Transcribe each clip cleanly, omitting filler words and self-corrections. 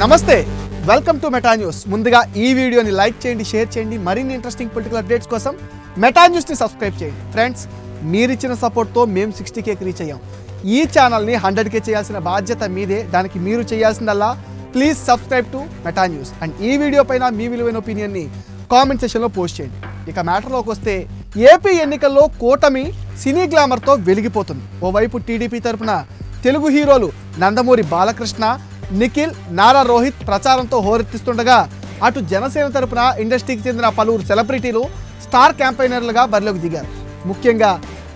నమస్తే, welcome to meta news. ముందుగా ఈ వీడియోని లైక్ చేయండి, షేర్ చేయండి. మరిన్ని ఇంట్రెస్టింగ్ పొలిటికల్ అప్డేట్స్ కోసం మెటా న్యూస్ని సబ్స్క్రైబ్ చేయండి. ఫ్రెండ్స్, మీరిచ్చిన సపోర్ట్తో మేము 60Kకి రీచ్ అయ్యాం. ఈ ఛానల్ని 100K చేయాల్సిన బాధ్యత మీదే. దానికి మీరు చేయాల్సిందల్లా please subscribe to meta news. And ఈ వీడియో పైన మీ విలువైన ఒపీనియన్ని కామెంట్ సెక్షన్లో పోస్ట్ చేయండి. ఇక మ్యాటర్లోకి వస్తే, ఏపీ ఎన్నికల్లో కూటమి సినీ గ్లామర్తో వెలిగిపోతుంది. ఓవైపు టీడీపీ తరపున తెలుగు హీరోలు నందమూరి బాలకృష్ణ, నిఖిల్, నారా రోహిత్ ప్రచారంతో హోరెత్తిస్తుండగా, అటు జనసేన తరపున ఇండస్ట్రీకి చెందిన పలువురు సెలబ్రిటీలు స్టార్ క్యాంపెయినర్లుగా బరిలోకి దిగారు. ముఖ్యంగా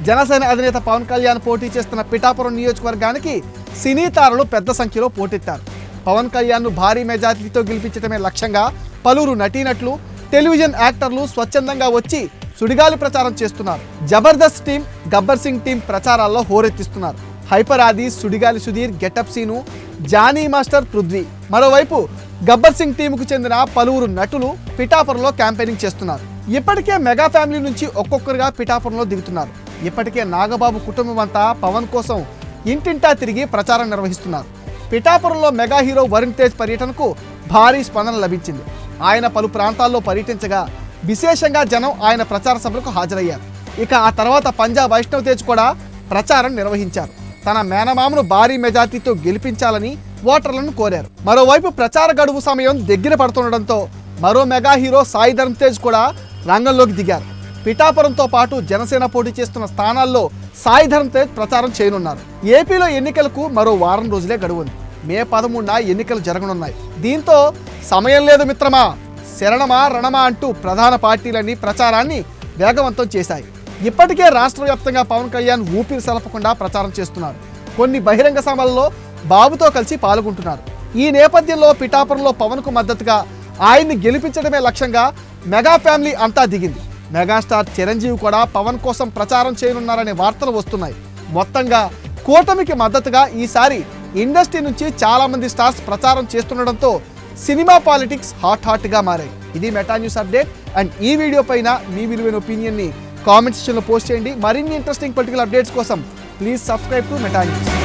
జనసేన అధినేత పవన్ కళ్యాణ్ పోటీ చేస్తున్న పిఠాపురం నియోజకవర్గానికి సినీ తారలు పెద్ద సంఖ్యలో పోటెత్తారు. పవన్ కళ్యాణ్ను భారీ మెజారిటీతో గెలిపించడమే లక్ష్యంగా పలువురు నటీనటులు, టెలివిజన్ యాక్టర్లు స్వచ్ఛందంగా వచ్చి సుడిగాలి ప్రచారం చేస్తున్నారు. జబర్దస్త్ టీం, గబ్బర్ సింగ్ టీం ప్రచారాల్లో హోరెత్తిస్తున్నారు. Hyper Aadi, Sudigali Sudheer, getup Seenu, Jani master, Prithvi. మరోవైపు గబ్బర్ సింగ్ టీముకు చెందిన పలువురు నటులు పిఠాపురంలో క్యాంపెయినింగ్ చేస్తున్నారు. ఇప్పటికే మెగా ఫ్యామిలీ నుంచి ఒక్కొక్కరుగా పిఠాపురంలో దిగుతున్నారు. ఇప్పటికే నాగబాబు కుటుంబం అంతా పవన్ కోసం ఇంటింటా తిరిగి ప్రచారం నిర్వహిస్తున్నారు. పిఠాపురంలో మెగా హీరో వరుణ్ తేజ్ పర్యటనకు భారీ స్పందన లభించింది. ఆయన పలు ప్రాంతాల్లో పర్యటించగా విశేషంగా జనం ఆయన ప్రచార సభలకు హాజరయ్యారు. ఇక ఆ తర్వాత పంజాబ్ వైష్ణవ్ తేజ్ కూడా ప్రచారం నిర్వహించారు. తన మేనమామను భారీ మెజార్టీతో గెలిపించాలని ఓటర్లను కోరారు. మరోవైపు ప్రచార గడువు సమయం దగ్గర పడుతుండటంతో మరో మెగా హీరో సాయి ధరమ్ తేజ్ కూడా రంగంలోకి దిగారు. పిఠాపురంతో పాటు జనసేన పోటీ చేస్తున్న స్థానాల్లో సాయి ధరమ్ తేజ్ ప్రచారం చేయనున్నారు. ఏపీలో ఎన్నికలకు మరో వారం రోజులే గడువుంది. మే 13న ఎన్నికలు జరగనున్నాయి. దీంతో సమయం లేదు మిత్రమా, శరణమా రణమా అంటూ ప్రధాన పార్టీలన్నీ ప్రచారాన్ని వేగవంతం చేశాయి. ఇప్పటికే రాష్ట్ర వ్యాప్తంగా పవన్ కళ్యాణ్ ఊపిరి సలపకుండా ప్రచారం చేస్తున్నారు. కొన్ని బహిరంగ సభల్లో బాబుతో కలిసి పాల్గొంటున్నారు. ఈ నేపథ్యంలో పిఠాపురంలో పవన్కు మద్దతుగా ఆయన్ని గెలిపించడమే లక్ష్యంగా మెగా ఫ్యామిలీ అంతా దిగింది. మెగాస్టార్ చిరంజీవి కూడా పవన్ కోసం ప్రచారం చేయనున్నారనే వార్తలు వస్తున్నాయి. మొత్తంగా కూటమికి మద్దతుగా ఈసారి ఇండస్ట్రీ నుంచి చాలా మంది స్టార్స్ ప్రచారం చేస్తుండడంతో సినిమా పాలిటిక్స్ హాట్గా మారాయి. ఇది మెటా న్యూస్ అప్డేట్. అండ్ ఈ వీడియో పైన మీ విలువైన ఒపీనియన్ని కామెంట్ సెక్షన్లో పోస్ట్ చేయండి. మరిన్ని ఇంట్రెస్టింగ్ పొలిటికల్ అప్డేట్స్ కోసం please subscribe to meta news.